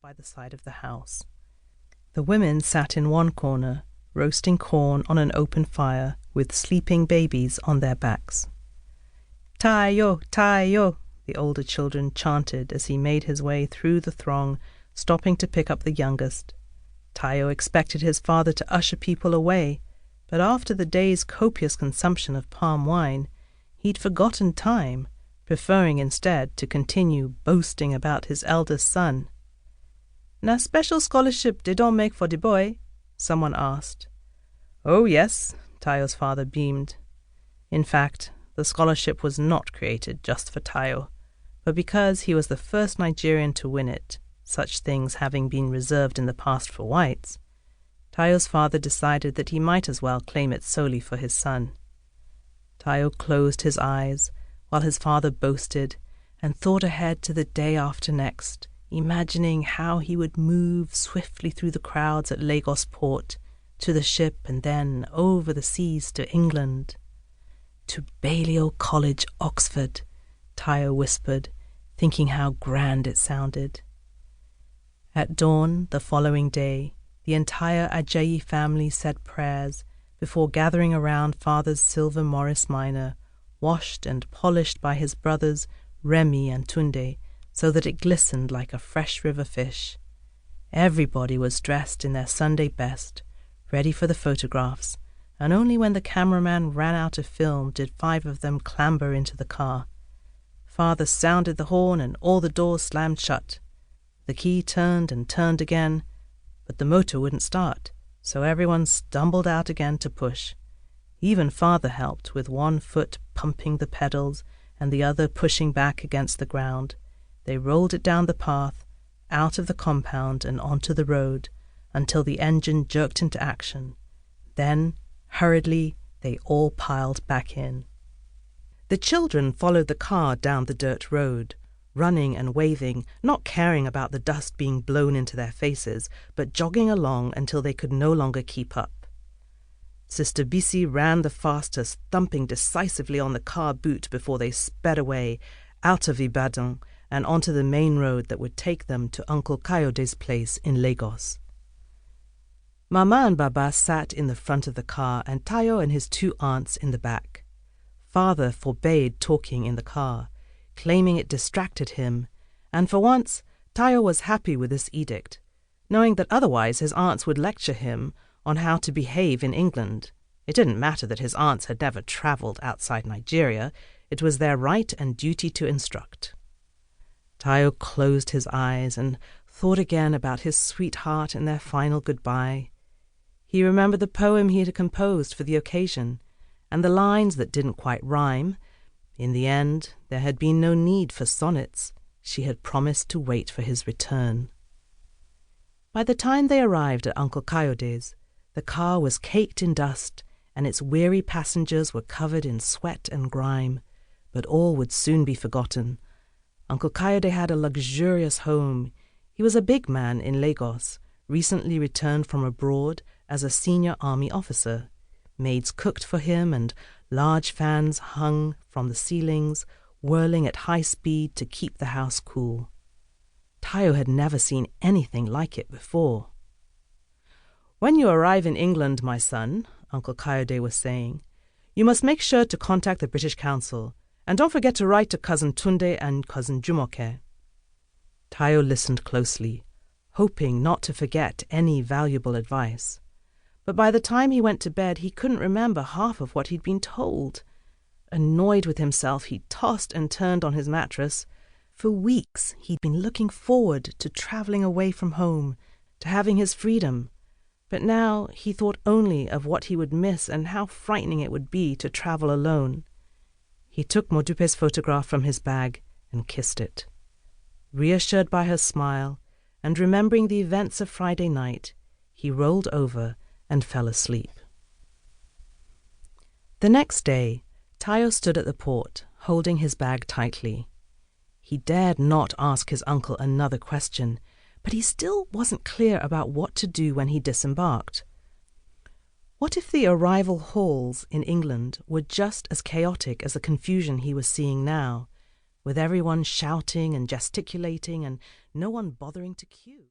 by the side of the house. The women sat in one corner, roasting corn on an open fire with sleeping babies on their backs. "Tayo, Tayo," the older children chanted as he made his way through the throng, stopping to pick up the youngest. Tayo expected his father to usher people away, but after the day's copious consumption of palm wine, he'd forgotten time, preferring instead to continue boasting about his eldest son. "Na special scholarship they don't make for the boy?" someone asked. "Oh yes," Tayo's father beamed. In fact, the scholarship was not created just for Tayo, but because he was the first Nigerian to win it, such things having been reserved in the past for whites, Tayo's father decided that he might as well claim it solely for his son. Tayo closed his eyes while his father boasted and thought ahead to the day after next, imagining how he would move swiftly through the crowds at Lagos port, to the ship and then over the seas to England. "To Balliol College, Oxford," Tayo whispered, thinking how grand it sounded. At dawn the following day, the entire Ajayi family said prayers before gathering around father's silver Morris minor, washed and polished by his brothers Remy and Tunde, so that it glistened like a fresh river fish. Everybody was dressed in their Sunday best, ready for the photographs, and only when the cameraman ran out of film did 5 of them clamber into the car. Father sounded the horn and all the doors slammed shut. The key turned and turned again, but the motor wouldn't start, so everyone stumbled out again to push. Even father helped, with one foot pumping the pedals and the other pushing back against the ground. They rolled it down the path, out of the compound and onto the road, until the engine jerked into action. Then, hurriedly, they all piled back in. The children followed the car down the dirt road, running and waving, not caring about the dust being blown into their faces, but jogging along until they could no longer keep up. Sister Bisi ran the fastest, thumping decisively on the car boot before they sped away, out of Ibadan and onto the main road that would take them to Uncle Kayode's place in Lagos. Mama and Baba sat in the front of the car and Tayo and his 2 aunts in the back. Father forbade talking in the car, claiming it distracted him, and for once Tayo was happy with this edict, knowing that otherwise his aunts would lecture him on how to behave in England. It didn't matter that his aunts had never travelled outside Nigeria. It was their right and duty to instruct. Tayo closed his eyes and thought again about his sweetheart and their final goodbye. He remembered the poem he had composed for the occasion, and the lines that didn't quite rhyme. In the end, there had been no need for sonnets. She had promised to wait for his return. By the time they arrived at Uncle Kayode's, the car was caked in dust, and its weary passengers were covered in sweat and grime, but all would soon be forgotten. Uncle Kayode had a luxurious home. He was a big man in Lagos, recently returned from abroad as a senior army officer. Maids cooked for him, and large fans hung from the ceilings, whirling at high speed to keep the house cool. Tayo had never seen anything like it before. "When you arrive in England, my son," Uncle Kayode was saying, "you must make sure to contact the British Council, and don't forget to write to Cousin Tunde and Cousin Jumoke." Tayo listened closely, hoping not to forget any valuable advice. But by the time he went to bed, he couldn't remember half of what he'd been told. Annoyed with himself, he tossed and turned on his mattress. For weeks, he'd been looking forward to travelling away from home, to having his freedom. But now he thought only of what he would miss and how frightening it would be to travel alone. He took Modupe's photograph from his bag and kissed it. Reassured by her smile, and remembering the events of Friday night, he rolled over and fell asleep. The next day, Tayo stood at the port, holding his bag tightly. He dared not ask his uncle another question, but he still wasn't clear about what to do when he disembarked. What if the arrival halls in England were just as chaotic as the confusion he was seeing now, with everyone shouting and gesticulating and no one bothering to queue?